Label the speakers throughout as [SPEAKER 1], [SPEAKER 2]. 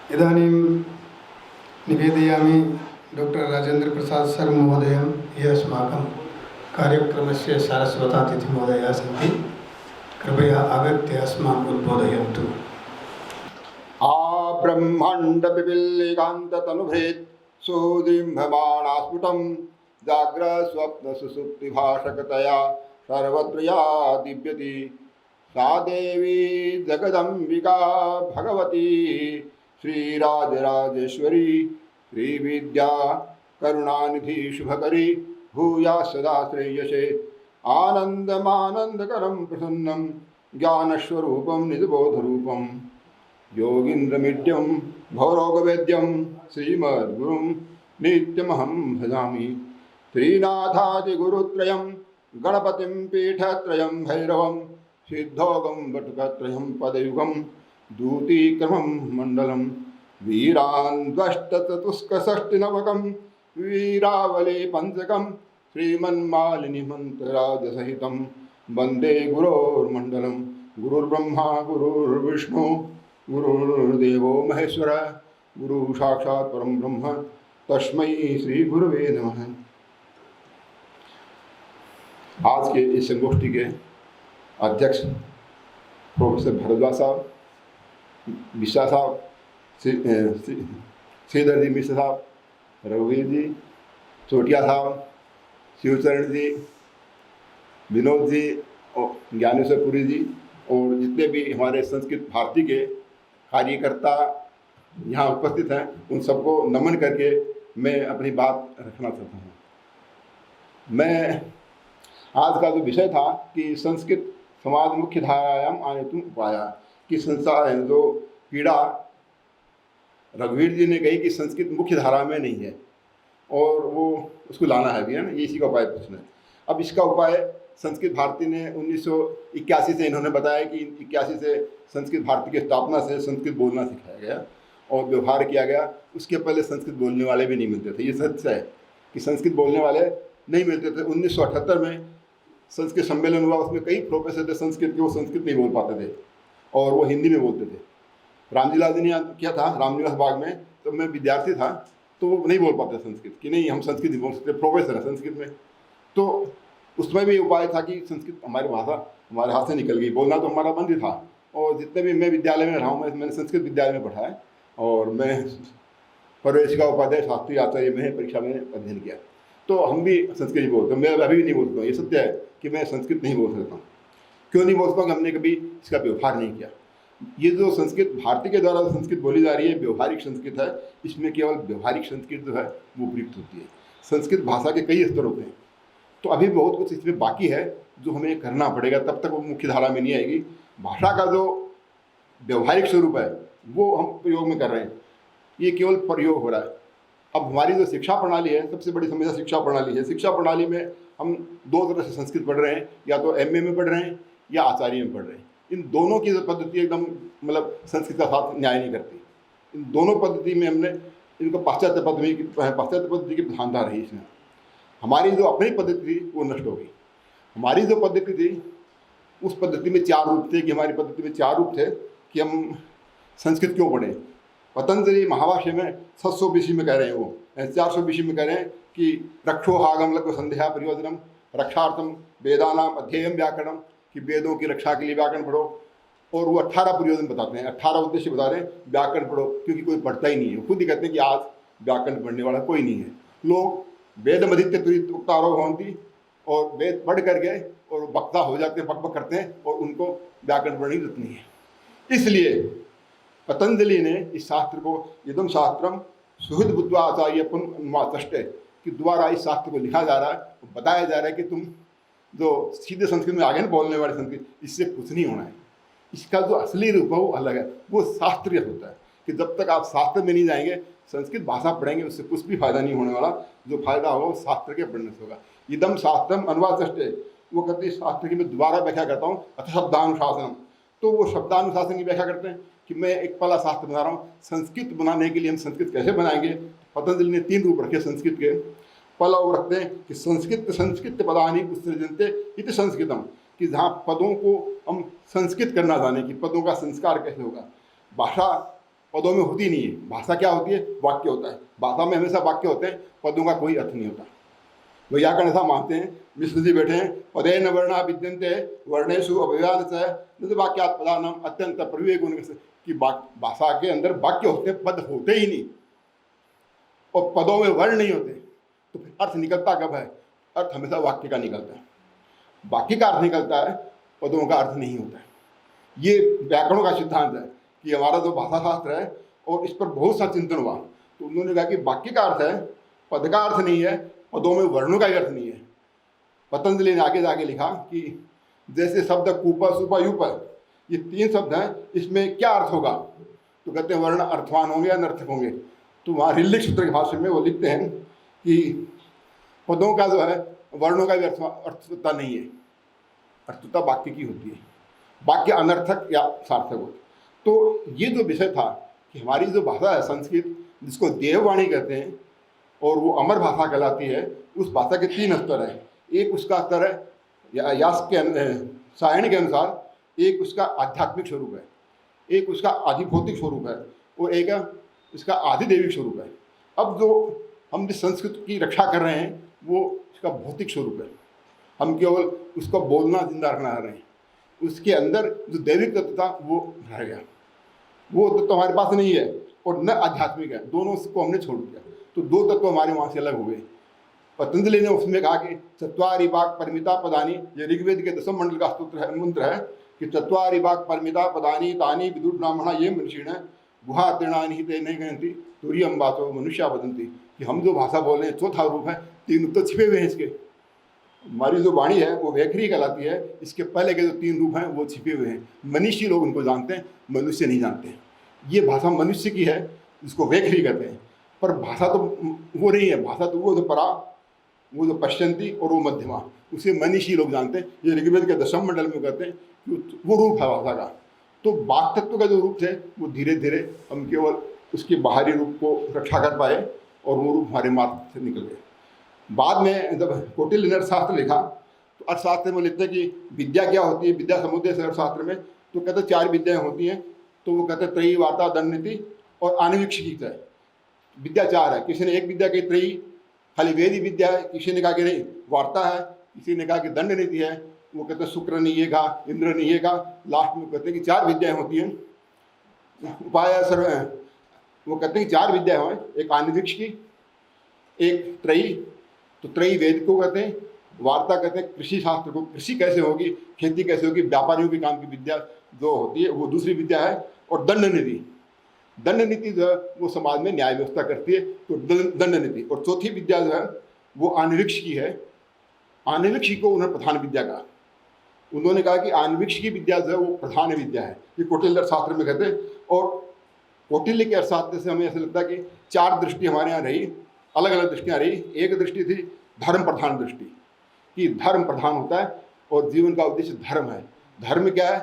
[SPEAKER 1] इदानीं निवेदयामि doctor Rajendra Prasad sir महोदयं ये अस्माकं कार्यक्रमस्य सारस्वतातिथिमहोदयाः सन्ति। कृपया आगत्य अस्मान् उद्बोधयन्तु।
[SPEAKER 2] ब्रह्मांड पिपीलिकांत तनुभेद सुदृम्भमाणा स्फुटं जाग्रत स्वप्न सुसुप्ति भाषकतया सर्वत्र या दिव्यति सा देवी जगदंबिका भगवती श्रीराजराजेश्वरी श्रीविद्या करुणानिधि शुभकरी भूया सदा श्रेयसे आनंदमानंदकरं प्रसन्नं ज्ञानस्वरूपं निजबोधरूपं योगीन्द्रमीड्यं भवरोगवेद्यं श्रीमद्गुरुं नित्यमहं भजामि। श्रीनाथादिगुरुत्रयं गणपतिं पीठत्रयं भैरवं सिद्धोगं वटुकत्रयं पदयुगं दूतीक्रमं मण्डलं वीरान्ध्वष्टचतुष्कषष्टिनवकं वीरावली पञ्चकं श्रीमन्मालिनी मन्त्रराजसहितं वन्दे गुरोर्मण्डलं। गुरुर्ब्रह्मा गुरुर्विष्णु गुरुर्देवो महेश्वर गुरु साक्षात् परम ब्रह्म तस्मै श्री गुरुवे नमः। आज के इस संगोष्ठी के अध्यक्ष प्रोफेसर भारद्वाज साहब, मिश्रा साहब, श्रीधर जी मिश्रा साहब, रघुवीर जी, चोटिया साहब, शिवचरण जी, विनोद जी और ज्ञानेश्वर पुरी जी और जितने भी हमारे संस्कृत भारती के कार्यकर्ता यहाँ उपस्थित हैं, उन सबको नमन करके मैं अपनी बात रखना चाहता हूँ। मैं आज का जो विषय था कि संस्कृत समाज मुख्य धारायाम आने तुम उपाया कि संसार है जो पीड़ा रघुवीर जी ने कही कि संस्कृत मुख्य धारा में नहीं है और वो उसको लाना है भी, है ना, ये इसी का उपाय पूछना है। अब इसका उपाय संस्कृत भारती ने 1981 से इन्होंने बताया कि 81 से संस्कृत भारती की स्थापना से संस्कृत बोलना सिखाया गया और व्यवहार किया गया। उसके पहले संस्कृत बोलने वाले भी नहीं मिलते थे। ये सच है कि संस्कृत बोलने वाले नहीं मिलते थे। 1978 में संस्कृत सम्मेलन हुआ, उसमें कई प्रोफेसर थे संस्कृत के, वो संस्कृत नहीं बोल पाते थे और वो हिंदी में बोलते थे। रामजीलाल जी ने किया था रामनिवास बाग में, तो मैं विद्यार्थी था, तो वो नहीं बोल पाते संस्कृत कि नहीं हम संस्कृत नहीं बोल सकते, प्रोफेसर है संस्कृत में। तो उसमें भी उपाय था कि संस्कृत हमारी भाषा हमारे हाथ से निकल गई, बोलना तो हमारा बंद ही था। और जितने भी मैं विद्यालय में रहा हूँ, मैंने संस्कृत विद्यालय में पढ़ा है और मैं प्रवेशिका उपाध्याय शास्त्री आचार्य में परीक्षा में अध्ययन किया। तो हम भी संस्कृत ही बोलते हैं। मैं अभी भी नहीं बोलता हूँ, ये सत्य है कि मैं संस्कृत नहीं बोल सकता हूँ। क्यों नहीं बोल सकता हूँ? हमने कभी इसका व्यवहार नहीं किया। ये जो संस्कृत भारती के द्वारा संस्कृत बोली जा रही है, व्यवहारिक संस्कृत है। इसमें केवल व्यवहारिक संस्कृत जो है वो प्रयुक्त होती है। संस्कृत भाषा के कई स्तर होते हैं, तो अभी बहुत कुछ इसमें बाकी है जो हमें करना पड़ेगा, तब तक वो मुख्य धारा में नहीं आएगी। भाषा का जो व्यवहारिक स्वरूप है वो हम प्रयोग में कर रहे हैं, ये केवल प्रयोग हो रहा है। अब हमारी जो शिक्षा प्रणाली है, सबसे बड़ी समस्या शिक्षा प्रणाली है। शिक्षा प्रणाली में हम दो तरह से संस्कृत पढ़ रहे हैं, या तो MA में पढ़ रहे हैं या आचार्य में पढ़ रहे हैं। इन दोनों की जो पद्धति एकदम मतलब संस्कृत का साथ न्याय नहीं करती। इन दोनों पद्धति में हमने इनको पाश्चात्य पद्धति की प्रधानता रही। इसमें हमारी जो अपनी पद्धति थी वो नष्ट हो गई। हमारी जो पद्धति थी उस पद्धति में 4 रूप थे कि हमारी पद्धति में 4 रूप थे कि हम संस्कृत क्यों पढ़ें। पतंजलि महाभाष्य में 700 BC में कह रहे हैं, वो 400 BC में कह रहे हैं कि रक्षोहागम लघु संध्या प्रयोजनम रक्षार्थम वेदानाम अध्ययन व्याकरणम, कि वेदों की रक्षा के लिए व्याकरण पढ़ो। और वो 18 प्रयोजन बताते हैं, 18 उद्देश्य बता रहे हैं व्याकरण पढ़ो, क्योंकि कोई पढ़ता ही नहीं है। खुद ही कहते हैं कि आज व्याकरण पढ़ने वाला कोई नहीं है। लोग वेदमधित्य तुरित उक्तारो होती और वेद पढ़ करके और वक्ता हो जाते हैं, बकबक करते हैं और उनको व्याकरण पढ़ने की जरूरत नहीं है। इसलिए पतंजलि ने इस शास्त्र को इदम शास्त्रम सुहृद बुद्ध्वा आचार्य पुनः कि द्वारा इस शास्त्र को लिखा जा रहा है, बताया जा रहा है कि तुम जो सीधे संस्कृत में आगे न बोलने वाले संस्कृत, इससे कुछ नहीं होना है। इसका जो असली रूप है वो अलग है, वो शास्त्रीय होता है। कि जब तक आप शास्त्र में नहीं जाएंगे, संस्कृत भाषा पढ़ेंगे, उससे कुछ भी फायदा नहीं होने वाला। जो फायदा होगा वो शास्त्र के पढ़ने से होगा। इदम शास्त्रम अनुवादष्टे, वो कहते हैं शास्त्र की मैं दोबारा व्याख्या करता हूँ। अथ शब्दानुशासनम, तो वो शब्दानुशासन की व्याख्या करते हैं कि मैं एक पहला शास्त्र बना रहा हूँ। संस्कृत बनाने के लिए हम संस्कृत कैसे बनाएंगे? पतंजलि ने 3 रूप रखे संस्कृत के। पहला वो रखते हैं कि संस्कृत पदानी उत्सृजन्ते इति संस्कृतम, कि जहाँ पदों को हम संस्कृत करना जाने, कि पदों का संस्कार कैसे होगा। भाषा पदों में होती नहीं है। भाषा क्या होती है? वाक्य होता है। भाषा में हमेशा वाक्य होते हैं, पदों का कोई अर्थ नहीं होता। वैयाकरण ऐसा मानते हैं, विष्णु जी बैठे हैं, पदे न वर्णा विद्यन्ते वर्णेषु अव्ययान से वाक्यात् पदानाम अत्यंत प्रविवेक कि भाषा के अंदर वाक्य होते, पद होते ही नहीं, और पदों में वर्ण नहीं होते, तो फिर अर्थ निकलता कब है? अर्थ हमेशा वाक्य का निकलता है। वाक्य का अर्थ निकलता है, पदों का अर्थ नहीं होता है। ये व्याकरणों का सिद्धांत है कि हमारा जो भाषा शास्त्र है, और इस पर बहुत सा चिंतन हुआ, तो उन्होंने कहा कि वाक्य का अर्थ है, पद का अर्थ नहीं है, पदों में वर्णों का अर्थ नहीं है। पतंजलि ने आगे जाके लिखा कि जैसे शब्द कूप सुप यूप, ये 3 शब्द हैं, इसमें क्या अर्थ होगा? तो कहते हैं वर्ण अर्थवान होंगे या अनर्थक होंगे। तो वहाँ ऋल्लिक सूत्र के भाष्य में वो लिखते हैं कि पदों का जो है वर्णों का भी अर्थता नहीं है, अर्थता वाक्य की होती है, वाक्य अनर्थक या सार्थक होता। तो ये जो विषय था कि हमारी जो भाषा है संस्कृत, जिसको देववाणी कहते हैं, और वो अमर भाषा कहलाती है, उस भाषा के 3 स्तर है। एक उसका स्तर है यास के सायण के अनुसार, एक उसका आध्यात्मिक स्वरूप है, एक उसका आधिभौतिक स्वरूप है, और एक इसका आधिदैविक स्वरूप है। अब जो हम जिस संस्कृत की रक्षा कर रहे हैं वो इसका भौतिक स्वरूप है। हम केवल उसको बोलना जिंदा रखना रहे हैं, उसके अंदर जो दैविक तत्व था वो रह गया, वो तत्व हमारे पास नहीं है, और न आध्यात्मिक है, दोनों को हमने छोड़ दिया। तो 2 तत्व हमारे वहाँ से अलग हो गए। पतंजलि ने उसमें कहा कि चत्वारि वाक् परिमिता पदानी, ये ऋग्वेद के 10वें मंडल का स्तोत्र है, मंत्र है कि चत्वारि वाक् परिमिता पदानी तानी विदुर ब्राह्मणा ये मनुष्यण गुहा तीर्णानि ते नहीं गणती तुरीयम बातो मनुष्या वदंती, कि हम जो भाषा बोल रहे हैं 4था रूप है, 3 रूप तो छिपे हुए हैं इसके। हमारी जो वाणी है वो वैखरी कहलाती है, इसके पहले के जो 3 रूप हैं वो छिपे हुए हैं। मनुष्य लोग उनको जानते हैं, मनुष्य नहीं जानते हैं। ये भाषा मनुष्य की है, जिसको वैखरी कहते हैं, पर भाषा तो वो नहीं है। भाषा तो वो जो परा, वो जो पश्चंती और वो मध्यमा, उसे मनीषी लोग जानते हैं। ये ऋग्वेद के 10वें मंडल में कहते हैं कि वो रूप है भाषा का। तो वाक् तत्व का जो रूप है वो धीरे धीरे हम केवल उसके बाहरी रूप को रक्षा कर पाए, और वो रूप हमारे मार्ग से निकल गए। बाद में जब कौटिल्य ने अर्थशास्त्र लिखा, तो अर्थशास्त्र में लिखते हैं कि विद्या क्या होती है, विद्या समुदय से अर्थशास्त्र में, तो कहते 4 विद्याएँ होती हैं। तो वो कहते त्रयी वार्ता दंड नीति और आनुवीक्षिक है। विद्या 4 है। किसी ने एक विद्या कही त्रयी, खाली वेदी विद्या है, किसी ने कहा कि नहीं वार्ता है, किसी ने कहा कि दंड नीति है, वो कहते हैं शुक्र नहीं है का, इंद्र नहीं है का। लास्ट में कहते हैं कि 4 विद्याएँ होती हैं। उपाय सर्व, वो कहते हैं कि 4 विद्या हैं, एक आनुवीक्ष की, एक त्रयी, तो त्रयी वेद को कहते हैं, वार्ता कहते हैं कृषि शास्त्र को, कृषि कैसे होगी, खेती कैसे होगी, व्यापारियों के काम की विद्या जो होती है वो दूसरी विद्या है। और दंड नीति, दंड नीति जो है वो समाज में न्याय व्यवस्था करती है, तो दंड नीति। और चौथी विद्या जो है वो आनुवीक्ष की है। आनुवीक्ष को उन्होंने प्रधान विद्या कहा। उन्होंने कहा कि आनुवीक्ष की विद्या जो है वो प्रधान विद्या है, ये कौटिल्य अर्थशास्त्र में कहते हैं। और कौटिल्य के अर्थशास्त्र से हमें ऐसा लगता है कि 4 दृष्टि हमारे यहाँ रही, अलग अलग दृष्टियाँ रही। एक दृष्टि थी धर्म प्रधान दृष्टि, कि धर्म प्रधान होता है और जीवन का उद्देश्य धर्म है। धर्म क्या है?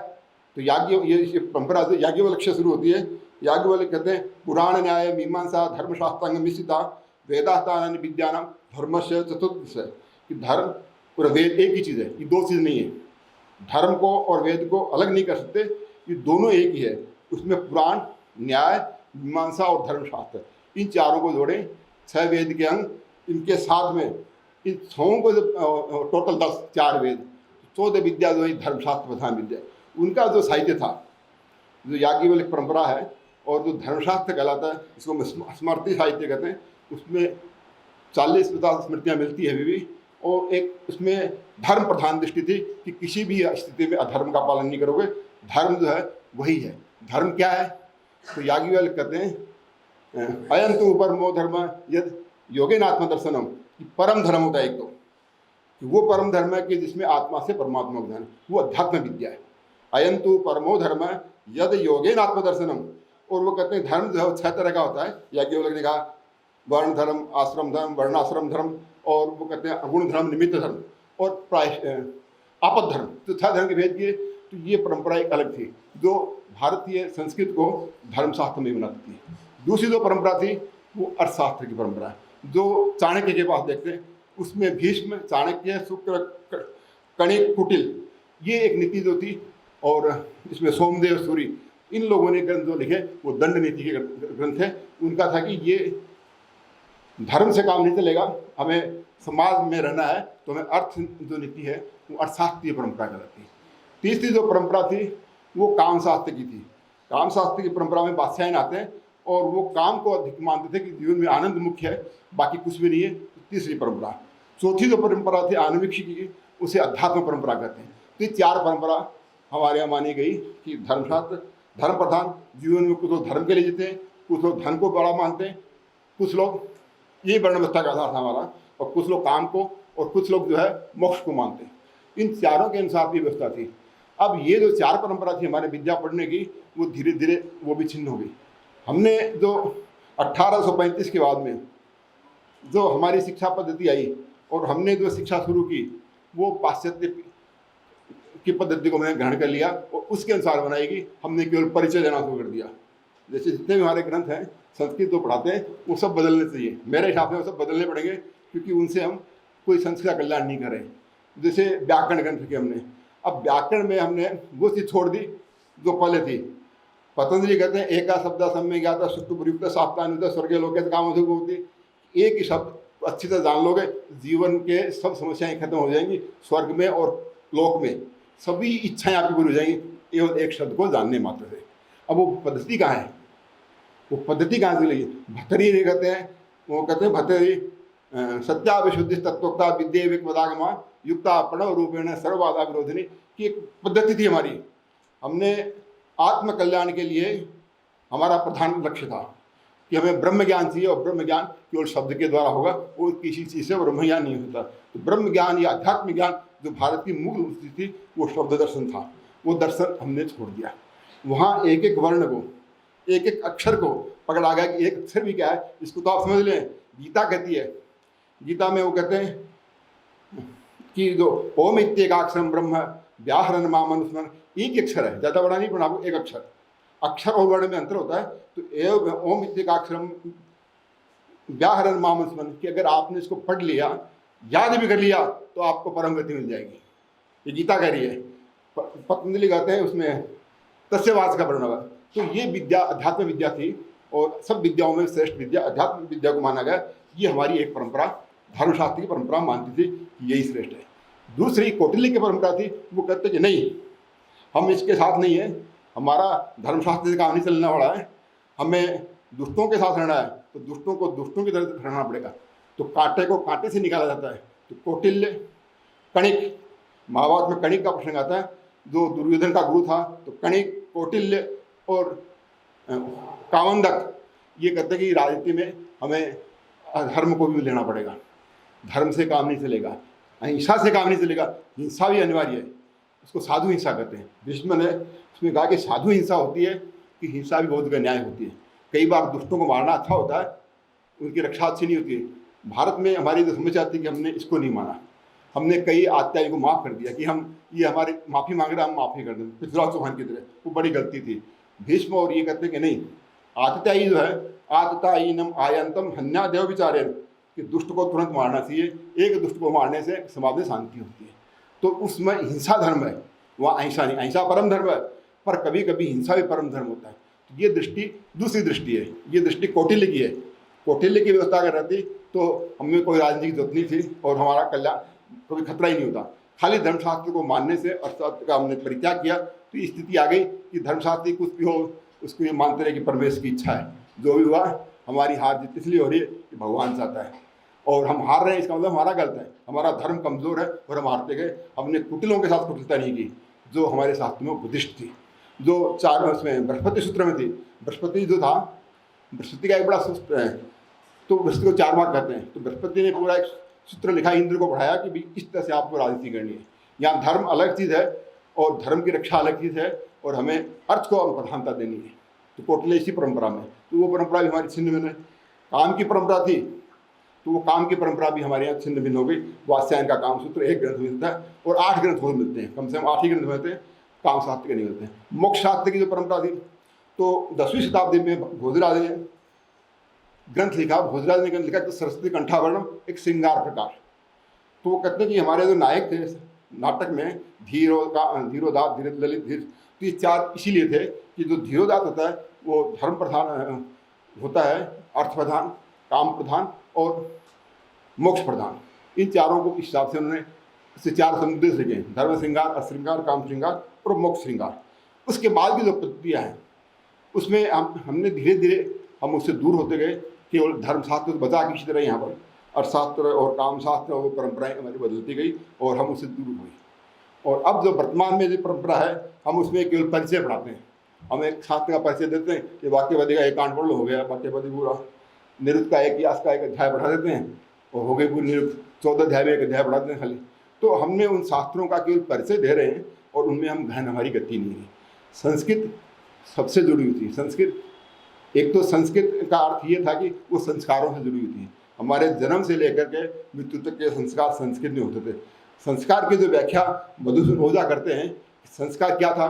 [SPEAKER 2] तो ये परंपरा से याज्ञवल्क्य से शुरू होती है। याज्ञवल्क्य कहते हैं पुराण न्याय मीमांसा धर्मशास्त्रांग मिश्रिता वेदास्तान विद्यानाम धर्म से चतुर्थ है, कि धर्म और वेद एक ही चीज़ है, ये 2 चीज़ नहीं है। धर्म को और वेद को अलग नहीं कर सकते, ये दोनों एक ही है। उसमें पुराण, न्याय, मीमांसा और धर्मशास्त्र, इन 4 को जोड़ें, 6 वेद के अंग, इनके साथ में इन 6 को टोटल 10, 4 वेद, 14 विद्या जो है धर्मशास्त्र प्रधान विद्या। उनका जो साहित्य था, जो याज्ञवल्क्य परंपरा है, और जो धर्मशास्त्र कहलाता है, इसको स्मृति साहित्य कहते हैं, उसमें 40-50 स्मृतियाँ मिलती है अभी भी। और एक उसमें धर्म प्रधान दृष्टि थी कि किसी भी स्थिति में अधर्म का पालन नहीं करोगे, धर्म जो है वही है। धर्म क्या है? तो याज्ञवल्क्य कहते हैं अयं तु परमो धर्म यद योगेन आत्मदर्शनम, परम धर्म होता है एक, तो वो परम धर्म है कि जिसमें आत्मा से परमात्मा का ज्ञान, वो अध्यात्म विद्या है। अयं तु परमो धर्म यद योगेन आत्मदर्शनम। और वो कहते हैं धर्म जो है 6 तरह का होता है। याज्ञवल्क्य ने कहा वर्ण धर्म, आश्रम धर्म, वर्णाश्रम धर्म, और वो कहते हैं अगुण धर्म, निमित्त धर्म, और आपद धर्म। तो 6 धर्म के भेद किए। तो ये परंपरा एक अलग थी जो भारतीय संस्कृत को धर्मशास्त्र में बनाती थी। दूसरी जो परंपरा थी वो अर्थशास्त्र की परंपरा, जो चाणक्य के पास देखते हैं। उसमें भीष्म, चाणक्य, शुक्र, कणिक, कुटिल, ये एक नीति जो थी। और इसमें सोमदेव, सूरी, इन लोगों ने ग्रंथ जो लिखे वो दंड नीति के ग्रंथ है। उनका था कि ये धर्म से काम नहीं चलेगा, हमें समाज में रहना है तो हमें अर्थ जो नीति है वो अर्थशास्त्रीय परंपरा कहलाती है। तीसरी जो परंपरा थी वो काम शास्त्र की थी। काम शास्त्र की परंपरा में बादशाह आते हैं और वो काम को अधिक मानते थे कि जीवन में आनंद मुख्य है, बाकी कुछ भी नहीं है। तीसरी परंपरा। चौथी जो परंपरा थी आनुविक्षिक की, उसे अध्यात्म परंपरा कहते हैं। तो ये चार परंपरा हमारे यहाँ मानी गई कि धर्मशास्त्र धर्म प्रधान, जीवन में कुछ लोग धर्म के लिए जीते हैं, कुछ लोग धन को बड़ा मानते हैं, कुछ लोग ये वर्ण व्यवस्था का आधार था हमारा, और कुछ लोग काम को और कुछ लोग जो है मोक्ष को मानते हैं। इन चारों के अनुसार की व्यवस्था थी। अब ये जो चार परंपरा थी हमारे विद्या पढ़ने की, वो धीरे धीरे वो भी छिन्न हो गई। हमने जो 1835 के बाद में जो हमारी शिक्षा पद्धति आई और हमने जो शिक्षा शुरू की वो पाश्चात्य की पद्धति को मैंने ग्रहण कर लिया और उसके अनुसार बनाएगी। हमने केवल परिचय देना शुरू कर दिया। जैसे जितने भी हमारे ग्रंथ हैं संस्कृत जो पढ़ाते हैं वो सब बदलने चाहिए, मेरे हिसाब से वो सब बदलने पड़ेंगे, क्योंकि उनसे हम कोई संस्कृत का कल्याण नहीं करें। जैसे व्याकरण ग्रंथ के हमने, अब व्याकरण में हमने वो चीज़ छोड़ दी जो पहले थी। पतंजलि कहते हैं एका शब्द सम्य ज्ञाता सुष्टु प्रयुक्त साप्तान्वित स्वर्गीय लोक काम होती। एक ही शब्द अच्छी तरह जान लोगे, जीवन के सब समस्याएं खत्म हो जाएंगी, स्वर्ग में और लोक में सभी इच्छाएं आपकी पूरी हो जाएंगी केवल एक शब्द को जानने मात्र से। अब वो पद्धति कहाँ है, वो पद्धति कहाँ से ली? भतरी कहते हैं, वो कहते हैं भतरी सत्या विशुद्धि तत्वता विद्या विवेक वदागमा युक्ता प्रणव रूपेण सर्वबाधा विरोधिनी की एक पद्धति थी हमारी। हमने आत्म कल्याण के लिए हमारा प्रधान लक्ष्य था कि हमें ब्रह्म ज्ञान चाहिए, और ब्रह्म ज्ञान केवल शब्द के द्वारा होगा, वो किसी चीज़ से ब्रह्म ज्ञान नहीं होता। तो ब्रह्म ज्ञान या अध्यात्म ज्ञान जो भारत की मूल स्थिति थी वो शब्द दर्शन था, वो दर्शन हमने छोड़ दिया। वहाँ एक एक वर्ण को, एक एक अक्षर को पकड़ा गया कि एक अक्षर भी क्या है, इसको तो आप समझ लें। गीता कहती है, गीता में वो कहते हैं कि जो ओम इत्येकाक्षरम ब्रह्म व्याहरण मामनुस्मरण, एक अक्षर है, ज़्यादा बड़ा नहीं पढ़ा, एक अक्षर। अक्षर और वर्ण में अंतर होता है। तो ओम इत्येकाक्षरम व्याहरण मामनुस्मरण कि अगर आपने इसको पढ़ लिया, याद भी कर लिया, तो आपको परम गति मिल जाएगी। ये गीता कह रही है। पतंजलि कहते हैं उसमें तस्यवाच का वर्णव। तो ये विद्या अध्यात्म विद्या थी, और सब विद्याओं में श्रेष्ठ विद्या अध्यात्म विद्या को माना गया। ये हमारी एक परंपरा धर्मशास्त्र की परंपरा मानती थी कि यही श्रेष्ठ है। दूसरी कौटिल्य की परंपरा थी, वो कहते कि नहीं, हम इसके साथ नहीं है, हमारा धर्मशास्त्र से काम नहीं चलने वाला है, हमें दुष्टों के साथ रहना है, तो दुष्टों को दुष्टों की तरह रहना पड़ेगा। तो कांटे को कांटे से निकाला जाता है। तो कौटिल्य, कणिक, महाभारत में कणिक का प्रसंग आता है, जो दुर्योधन का गुरु था। तो कणिक, कौटिल्य और कामंदक ये कहते हैं कि राजनीति में हमें धर्म को भी लेना पड़ेगा, धर्म से काम नहीं चलेगा, अहिंसा से काम नहीं चलेगा, हिंसा भी अनिवार्य है। उसको साधु हिंसा कहते हैं। भीष्म ने उसमें कहा कि साधु हिंसा होती है कि हिंसा भी बहुत न्याय होती है। कई बार दुष्टों को मारना अच्छा होता है, उनकी रक्षा अच्छी नहीं होती है। भारत में हमारी जो समस्या थी कि हमने इसको नहीं माना, हमने कई आत्याई को माफ़ कर दिया कि हम ये हमारी माफ़ी मांग रहे हैं, हम माफ़ी कर दें, पृथ्वीराज चौहान की तरह। वो बड़ी गलती थी। भीष्म और ये कहते हैं कि नहीं, आतताई जो है, आतताईनम आयंतम हन्या देव विचारे, कि दुष्ट को तुरंत मारना चाहिए, एक दुष्ट को मारने से समाज में शांति होती है। तो उसमें हिंसा धर्म है, वहाँ अहिंसा नहीं। अहिंसा परम धर्म है, पर कभी कभी हिंसा भी परम धर्म होता है। तो ये दृष्टि दूसरी दृष्टि है। ये दृष्टि कौटिल्य की है। कौटिल्य की व्यवस्था अगर रहती तो हमें कोई राजनीतिक जरूरत नहीं थी और हमारा कल्याण कोई खतरा ही नहीं होता। खाली धर्मशास्त्र को मानने से अर्थशास्त्र का हमने परित्याग किया, तो ये स्थिति आ गई कि धर्मशास्त्री कुछ भी हो उसको ये मानते रहे कि परमेश्वर की इच्छा है, जो भी हुआ हमारी हार जीत इसलिए हो रही है कि भगवान चाहता है, और हम हार रहे हैं इसका मतलब हमारा गलत है, हमारा धर्म कमज़ोर है और हम हारते गए। हमने कुटिलों के साथ कुटिलता नहीं की जो हमारे शास्त्र में उपदिष्ट थी, जो चार उसमें बृहस्पति सूत्र में थी। बृहस्पति जो था, बृहस्पति का एक बड़ा सूत्र है, तो बृहस्पति को 4 भाग कहते हैं। तो बृहस्पति ने पूरा एक सूत्र लिखा, इंद्र को पढ़ाया कि भी इस तरह से आपको राजनीति करनी है। यहाँ धर्म अलग चीज़ है और धर्म की रक्षा अलग चीज़ है, और हमें अर्थ को प्रधानता देनी है। तो कौटिल्य इसी परंपरा में, तो वो परंपरा भी हमारी छिन्न भिन्न है। काम की परंपरा थी, तो वो काम की परंपरा भी हमारे यहाँ छिन्न भिन्न हो गई। वात्स्यायन का काम सूत्र एक ग्रंथ मिलता है, और 8 ग्रंथ और मिलते हैं, कम से कम 8 ही ग्रंथ मिलते हैं, काम शास्त्र के नहीं मिलते हैं। मोक्ष शास्त्र की जो परंपरा थी, तो 10वीं शताब्दी में भोजराज ने ग्रंथ लिखा। भोजराज ने ग्रंथ लिखा तो सरस्वती कंठाभरणम, एक श्रृंगार प्रकार। तो वो कहते हैं कि हमारे जो नायक थे नाटक में धीरोदात, धीर ललित, धीर, तो ये 4 इसीलिए थे कि जो धीरोदात होता है वो धर्म प्रधान होता है, अर्थ प्रधान, काम प्रधान और मोक्ष प्रधान। इन चारों को इस हिसाब से उन्होंने इससे 4 समुद्र लिखे, धर्म श्रृंगार, अश्रृंगार, काम श्रृंगार और मोक्ष श्रृंगार। उसके बाद की जो पद्धतियाँ हैं उसमें हमने धीरे धीरे हम उससे दूर होते गए। केवल धर्मशास्त्र तो बचा किसी तरह यहाँ पर, अर्थशास्त्र और काम शास्त्र और परंपराएं हमारी बदलती गई और हम उससे दूर हुए। और अब जो वर्तमान में जो परंपरा है हम उसमें केवल परिचय पढ़ाते हैं। हम एक शास्त्र का परिचय देते हैं कि वाक्यवादी का 1 कांड पढ़ लो, हो गया वाक्यवादी पूरा। निरुक्त का इतिहास का 1 अध्याय पढ़ा देते हैं और हो गई पूरी निरुक्त। 14 अध्याय में 1 अध्याय पढ़ा देते हैं खाली। तो हमने उन शास्त्रों का केवल परिचय दे रहे हैं और उनमें हम गहन हमारी गति नहीं है। संस्कृत सबसे जुड़ी हुई थी। संस्कृत, एक तो संस्कृत का अर्थ ये था कि वो संस्कारों से जुड़ी हुई थी। हमारे जन्म से लेकर के मृत्यु तक के संस्कार संस्कृत में होते थे। संस्कार की जो व्याख्या मधुसूदन ओझा करते हैं, संस्कार क्या था,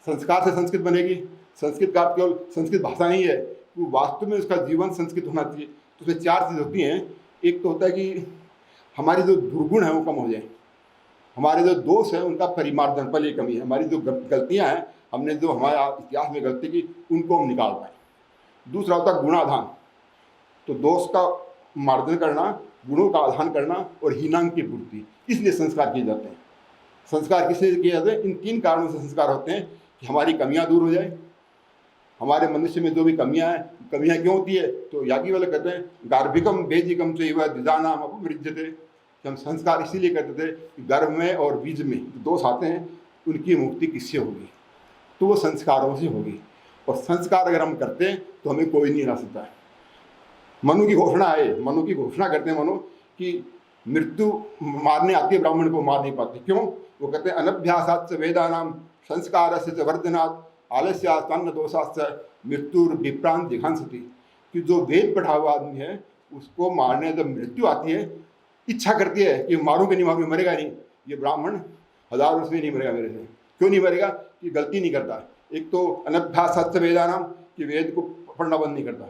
[SPEAKER 2] संस्कार से संस्कृत बनेगी। संस्कृत का अर्थ केवल संस्कृत भाषा नहीं है, वो वास्तव में उसका जीवन संस्कृत होना चाहिए। तो उसमें 4 चीज़ होती हैं। एक तो होता है कि हमारी जो दुर्गुण है वो कम हो जाए, हमारे जो दोष है उनका परिमार्जन पर ये कमी है, हमारी जो गलतियाँ हैं, हमने जो हमारे इतिहास में गलती की उनको हम निकाल पाएँ। दूसरा होता है गुणाधान, तो दोष का मार्जन करना, गुणों का आधान करना और हीनांग की पूर्ति, इसलिए संस्कार किए जाते हैं। संस्कार किस लिए किए जाते हैं? इन 3 कारणों से संस्कार होते हैं कि हमारी कमियां दूर हो जाए। हमारे मनुष्य में जो भी कमियां क्यों होती है? तो याज्ञवल्क्य वाले कहते हैं गार्भिकम बेजिकम चैव द्विजानाम अपमृज्यते, कि हम संस्कार इसीलिए करते थे कि गर्भ में और बीज में जो दोष आते हैं उनकी मुक्ति किससे होगी? तो वो संस्कारों से होगी। और संस्कार अगर हम करते हैं तो हमें कोई नहीं हरा सकता है। मनु की घोषणा है, मनु की घोषणा करते हैं मनु कि मृत्यु मारने आती है, ब्राह्मण को मार नहीं पाती। क्यों? वो कहते हैं अनभ्यासात् वेदानाम संस्कारस्य च वर्धनात् आलस्यान्न दोषाश्च मृत्युर विप्रांत जिघांसति, कि जो वेद पढ़ा हुआ आदमी है उसको मारने जब मृत्यु आती है, इच्छा करती है कि मारूं कि नहीं मारूं, मरेगा नहीं। ये ब्राह्मण 1000 वर्ष में नहीं मरेगा मेरे से। क्यों नहीं मरेगा? कि गलती नहीं करता। एक तो अनभ्यासात् वेदानाम, कि वेद को पढ़ना बंद नहीं करता,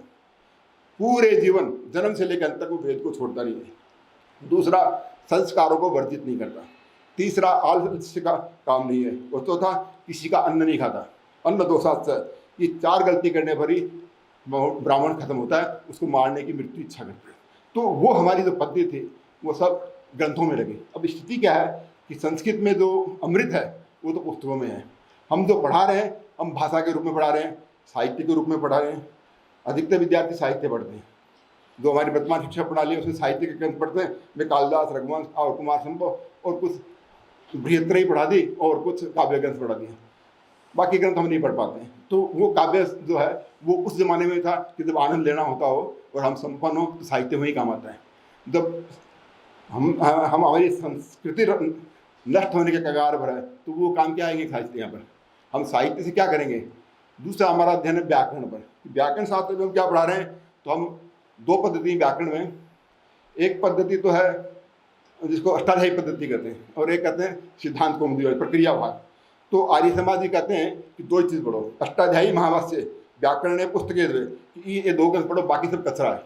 [SPEAKER 2] पूरे जीवन जन्म से लेकर अंत तक वो वेद को छोड़ता नहीं है। दूसरा, संस्कारों को वर्जित नहीं करता। तीसरा, आलस्य का काम नहीं है। और चौथा, किसी का अन्न नहीं खाता, अन्न दोषाश्च। ये 4 गलती करने पर ही ब्राह्मण खत्म होता है, उसको मारने की मृत्यु इच्छा करते हैं। तो वो हमारी जो पद्धति थी वो सब ग्रंथों में लगी। अब स्थिति क्या है कि संस्कृत में जो अमृत है वो तो पुस्तकों में है। हम जो पढ़ा रहे हैं हम भाषा के रूप में पढ़ा रहे हैं, साहित्य के रूप में पढ़ा रहे हैं। अधिकतर विद्यार्थी साहित्य पढ़ते हैं। जो हमारी वर्तमान शिक्षा प्रणाली है उसमें साहित्य के ग्रंथ पढ़ते हैं। मैं कालिदास, रघुवंश और कुमार संभव और कुछ बृहत्त्रयी पढ़ा दी और कुछ काव्य ग्रंथ पढ़ा दिए, बाकी ग्रंथ हम नहीं पढ़ पाते हैं। तो वो काव्य जो है वो उस जमाने में था कि जब आनंद लेना होता हो और हम संपन्न हो तो साहित्य में ही काम आता है। जब हम हमारी संस्कृति नष्ट होने के कगार पर है तो वो काम क्या आएंगे साहित्य? यहाँ पर हम साहित्य से क्या करेंगे? दूसरा हमारा अध्ययन है व्याकरण पर। व्याकरण शास्त्र में हम क्या पढ़ा रहे हैं? तो हम 2 पद्धति व्याकरण में, एक पद्धति तो है जिसको अष्टाध्यायी पद्धति कहते हैं और एक कहते हैं सिद्धांत कौमुदी वाली प्रक्रिया भाग। तो आर्य समाज जी कहते हैं कि 2 चीज़ पढ़ो, अष्टाध्यायी महाभाष्य, व्याकरण है पुस्तकें, कि ये 2 ग्रंथ पढ़ो, बाकी सब कचरा है।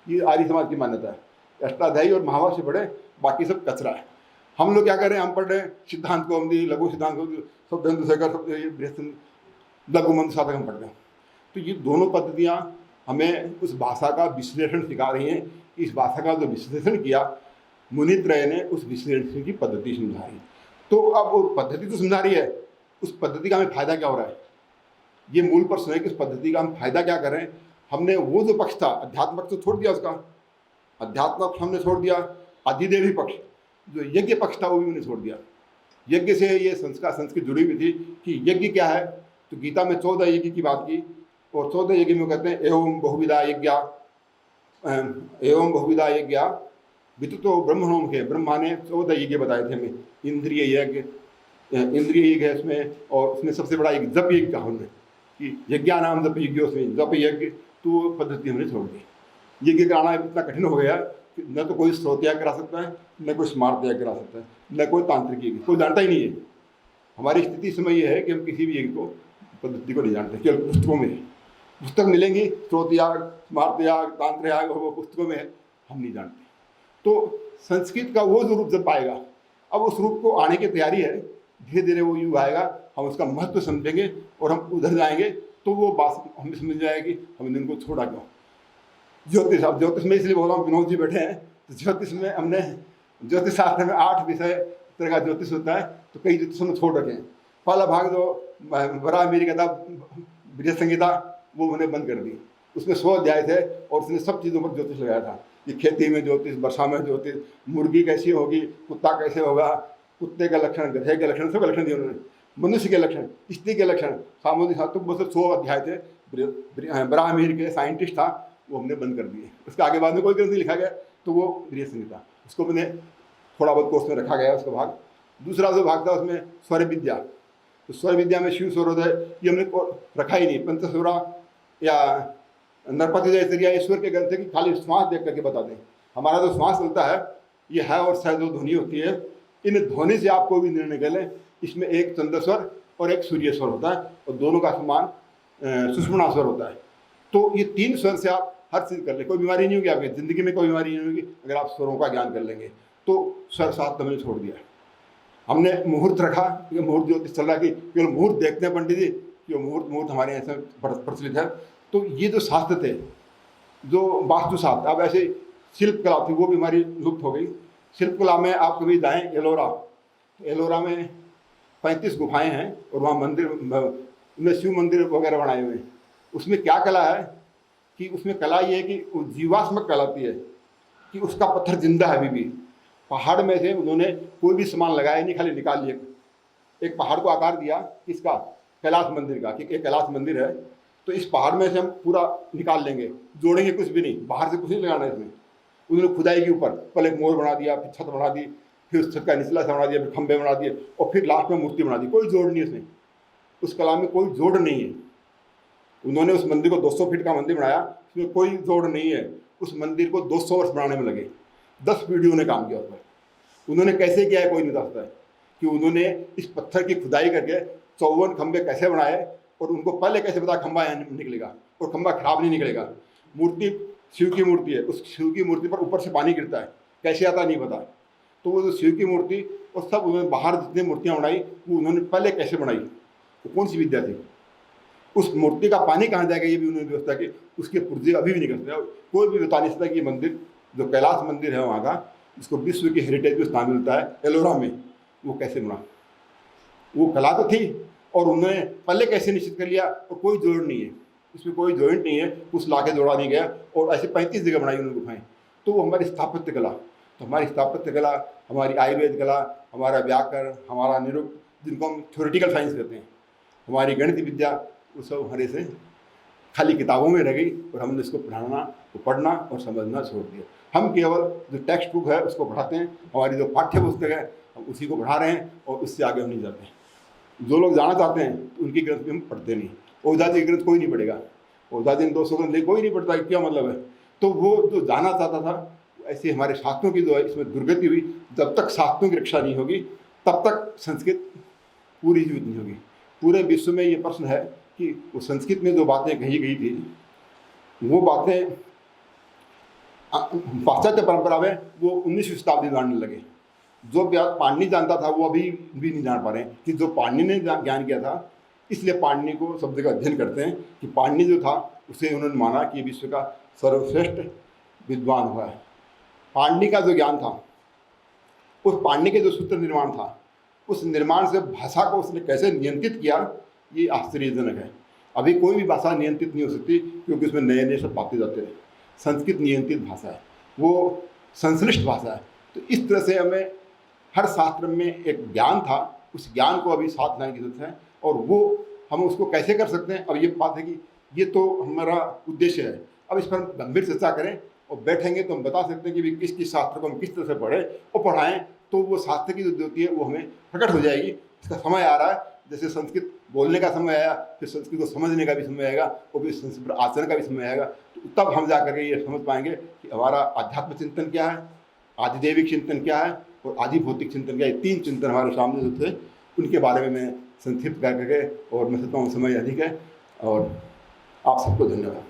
[SPEAKER 2] ये आर्य समाज की मान्यता है, अष्टाध्यायी और महाभाष्य पढ़े, बाकी सब कचरा है। हम लोग क्या कर रहे हैं? हम पढ़ रहे हैं सिद्धांत कौमुदी, लघु सिद्धांत कौमुदी, सब लघु मंत्र साधक हम पढ़ रहे हैं। तो ये दोनों पद्धतियाँ हमें उस भाषा का विश्लेषण सिखा रही हैं। इस भाषा का जो विश्लेषण किया मुनित्रय ने, उस विश्लेषण की पद्धति समझाई। तो अब वो पद्धति तो समझा रही है, उस पद्धति का हमें फायदा क्या हो रहा है? ये मूल प्रश्न है कि उस पद्धति का हम फायदा क्या करें। हमने वो जो पक्ष था अध्यात्म पक्ष तो छोड़ दिया, उसका अध्यात्म पक्ष हमने छोड़ दिया, अधिदेवी पक्ष जो यज्ञ पक्ष था वो भी हमने छोड़ दिया। यज्ञ से ये संस्कृत जुड़ी हुई थी कि यज्ञ क्या है। तो गीता में 14 यज्ञ की बात की और 14 यज्ञ में कहते हैं एवं बहुविधा यज्ञ वितुतो ब्रह्मणों के, ब्रह्मा ने 14 यज्ञ बताए थे हमें। इंद्रिय यज्ञ है इसमें, और उसमें सबसे बड़ा एक जप यज्ञ कहा उन्होंने कि यज्ञानाम जप यज्ञ, उसमें जप यज्ञ। तो पद्धति हमने छोड़ दी। यज्ञ कराना इतना कठिन हो गया कि न तो कोई स्रोत याग करा सकता है, न कोई स्मार्त याग करा सकता है, न कोई तांत्रिक यज्ञ, कोई जानता ही नहीं है। हमारी स्थिति इस समय यह है कि हम किसी भी यज्ञ को, पद्धति को नहीं जानते, केवल पुस्तकों में। पुस्तक मिलेंगी, स्रोत याग, स्मार्त याग, तांत्र याग, वो पुस्तकों में है, हम नहीं जानते। तो संस्कृत का वो जो रूप जब पाएगा, अब उस रूप को आने की तैयारी है, धीरे धीरे वो युग आएगा, हम उसका महत्व समझेंगे और हम उधर जाएंगे तो वो बात हमें समझ जाएगी हमने इनको छोड़ा क्यों। ज्योतिष, अब ज्योतिष में इसलिए बोल रहा हूँ, विनोद जी बैठे हैं, तो ज्योतिष में हमने ज्योतिष शास्त्र में 8 विषय तरह का ज्योतिष होता है, तो कई ज्योतिष हमने छोड़ रखे हैं। पहला भाग जो बड़ा मेरी कथा बृहद संहिता, वो मैंने बंद कर दी। उसमें 100 अध्याय थे और उसने सब चीज़ों पर ज्योतिष लगाया था, कि खेती में ज्योतिष, वर्षा में ज्योतिष, मुर्गी कैसी होगी, कुत्ता कैसे होगा, कुत्ते के लक्षण, गधे के लक्षण, सब लक्षण दिए उन्होंने, मनुष्य के लक्षण, स्त्री के लक्षण, सामुदायिक शास्त्र, वो सब 100 अध्याय थे। ब्राह्मीर के साइंटिस्ट था, वो हमने बंद कर दिए। उसके आगे बाद में कोई ग्रंथ नहीं लिखा गया, तो वो बृहद संहिता, उसको मैंने थोड़ा बहुत कोर्स में रखा गया उसका भाग। दूसरा जो भाग था उसमें स्वर विद्या, तो स्वर विद्या में शिव स्वरोदय ये हमने रखा ही नहीं। पंचस्वरा या नरपति जयसरिया ईश्वर के ग्रंथ है कि खाली श्वास देख करके बता दें। हमारा जो श्वास चलता है ये है और सह जो ध्वनि होती है, इन ध्वनि से आप कोई भी निर्णय कर लें। इसमें एक चंद्रस्वर और एक सूर्य स्वर होता है और दोनों का समान सुषुम्ना स्वर होता है। तो ये 3 स्वर से आप हर चीज़ कर लें, कोई बीमारी नहीं होगी आपकी ज़िंदगी में, कोई बीमारी नहीं होगी अगर आप स्वरों का ज्ञान कर लेंगे। तो स्वर साथ हमने छोड़ दिया। हमने मुहूर्त रखा, ये मुहूर्त ज्योतिष चल रहा है कि केवल मुहूर्त देखते हैं पंडित जी, कि मुहूर्त हमारे यहाँ से प्रचलित है। तो ये जो शास्त्र थे, जो वास्तुशास्त्र, अब ऐसे शिल्पकला थी वो भी हमारी लुप्त हो गई। शिल्पकला में आप कभी जाएँ एलोरा, तो एलोरा में 35 गुफाएं हैं और वहाँ मंदिर में शिव मंदिर वगैरह बनाए हुए हैं। उसमें क्या कला है कि उसमें कला ये है कि जीवात्मक कहलाती है, कि उसका पत्थर जिंदा है अभी भी। पहाड़ में से उन्होंने कोई भी सामान लगाया नहीं, खाली निकाल लिया। एक पहाड़ को आकार दिया किसका, कैलाश मंदिर का, कि एक कैलाश मंदिर है तो इस पहाड़ में से हम पूरा निकाल लेंगे, जोड़ेंगे कुछ भी नहीं, बाहर से कुछ नहीं लगाना इसमें। उन्होंने खुदाई के ऊपर पहले एक मोर बना दिया, फिर छत बना दी, फिर उस छत का निचला सा बना दिया, फिर खंभे बना दिए और फिर लास्ट में मूर्ति बना दी। कोई जोड़ नहीं है उसमें, उस कला में कोई जोड़ नहीं है। उन्होंने उस मंदिर को 200 फीट का मंदिर बनाया, उसमें कोई जोड़ नहीं है। उस मंदिर को 200 वर्ष बनाने में लगे, 10 पीढ़ियों ने काम किया उस पर। उन्होंने कैसे किया है कोई नहीं जानता है, कि उन्होंने इस पत्थर की खुदाई करके 54 खंभे कैसे बनाए और उनको पहले कैसे पता खंभा निकलेगा और खंभा खराब नहीं निकलेगा। मूर्ति शिव की मूर्ति है, उस शिव की मूर्ति पर ऊपर से पानी गिरता है, कैसे आता नहीं पता। तो वो जो शिव की मूर्ति और सब उन्होंने बाहर जितने मूर्तियाँ बनाई वो उन्होंने पहले कैसे बनाई, वो कौन सी विद्या थी। उस मूर्ति का पानी कहाँ जाएगा ये भी उन्होंने व्यवस्था की, उसके पुर्जे अभी भी नहीं करते। कोई भी बता नहीं सकता कि ये मंदिर जो कैलाश मंदिर है वहाँ का, जिसको विश्व की हेरिटेज में स्थान मिलता है एलोरा में, वो कैसे बना। वो कला तो थी और उन्होंने पहले कैसे निश्चित कर लिया, और कोई जोड़ नहीं है इसमें, कोई जॉइंट नहीं है, कुछ लाके जोड़ा नहीं गया। और ऐसे 35 जगह बनाई उन्होंने गुफाएं। तो वो हमारी स्थापत्य कला, तो हमारी स्थापत्य कला, हमारी आयुर्वेद कला, हमारा व्याकरण, हमारा निरुक्त, जिनको हम थ्योरेटिकल साइंस कहते हैं, हमारी गणित विद्या, वो सब हमारे से खाली किताबों में रह गई और हमने इसको पढ़ना और समझना छोड़ दिया। हम केवल जो टेक्स्ट बुक है उसको पढ़ाते हैं, हमारी जो पाठ्य पुस्तक है हम उसी को पढ़ा रहे हैं और उससे आगे हम नहीं जाते हैं। जो लोग जाना चाहते हैं तो उनकी ग्रंथ भी हम पढ़ते नहीं। ओझा जी की ग्रंथ कोई नहीं पढ़ेगा, ओझा जी ने 200 ग्रंथ कोई नहीं पढ़ता, क्या मतलब है। तो वो जो जाना चाहता था, ऐसे हमारे शास्त्रों की जो है इसमें दुर्गति हुई। जब तक शास्त्रों की रक्षा नहीं होगी तब तक संस्कृत पूरी जीवित नहीं होगी। पूरे विश्व में ये प्रश्न है कि वो संस्कृत में जो बातें कही गई थी वो बातें पाश्चात्य परंपरा में वो 19वीं शताब्दी में जानने लगे। जो पाणिनि जानता था वो अभी भी नहीं जान पा रहे हैं कि जो पाणिनि ने ज्ञान किया था। इसलिए पाणिनि को शब्द का अध्ययन करते हैं कि पाणिनि जो था उसे उन्होंने माना कि विश्व का सर्वश्रेष्ठ विद्वान हुआ है। पाणिनि का जो ज्ञान था, उस पाणिनि के जो सूत्र निर्माण था, उस निर्माण से भाषा को उसने कैसे नियंत्रित किया, ये आश्चर्यजनक है। अभी कोई भी भाषा नियंत्रित नहीं हो सकती क्योंकि उसमें नए नए शब्द आते जाते हैं। संस्कृत नियंत्रित भाषा है, वो संश्लिष्ट भाषा है। तो इस तरह से हमें हर शास्त्र में एक ज्ञान था, उस ज्ञान को अभी साथ लाने की जरूरत है। और वो हम उसको कैसे कर सकते हैं, अब ये बात है कि ये तो हमारा उद्देश्य है। अब इस पर हम गंभीर चर्चा करें और बैठेंगे तो हम बता सकते हैं कि किस किस शास्त्र को हम किस तरह से पढ़ें और पढ़ाएं, तो वो शास्त्र की जो होती है वो हमें प्रकट हो जाएगी। इसका समय आ रहा है, जैसे संस्कृत बोलने का समय आया, फिर संस्कृत को समझने का भी समय आएगा और फिर संस्कृत पर आचरण का भी समय आएगा। तो तब हम जा करके ये समझ पाएंगे कि हमारा आध्यात्म चिंतन क्या है, आदिदेविक चिंतन क्या है और आदि भौतिक चिंतन क्या है। 3 चिंतन हमारे सामने जो थे उनके बारे में मैं संक्षिप्त करके, और मैं सोचता हूँ समय अधिक है। और आप सबको धन्यवाद।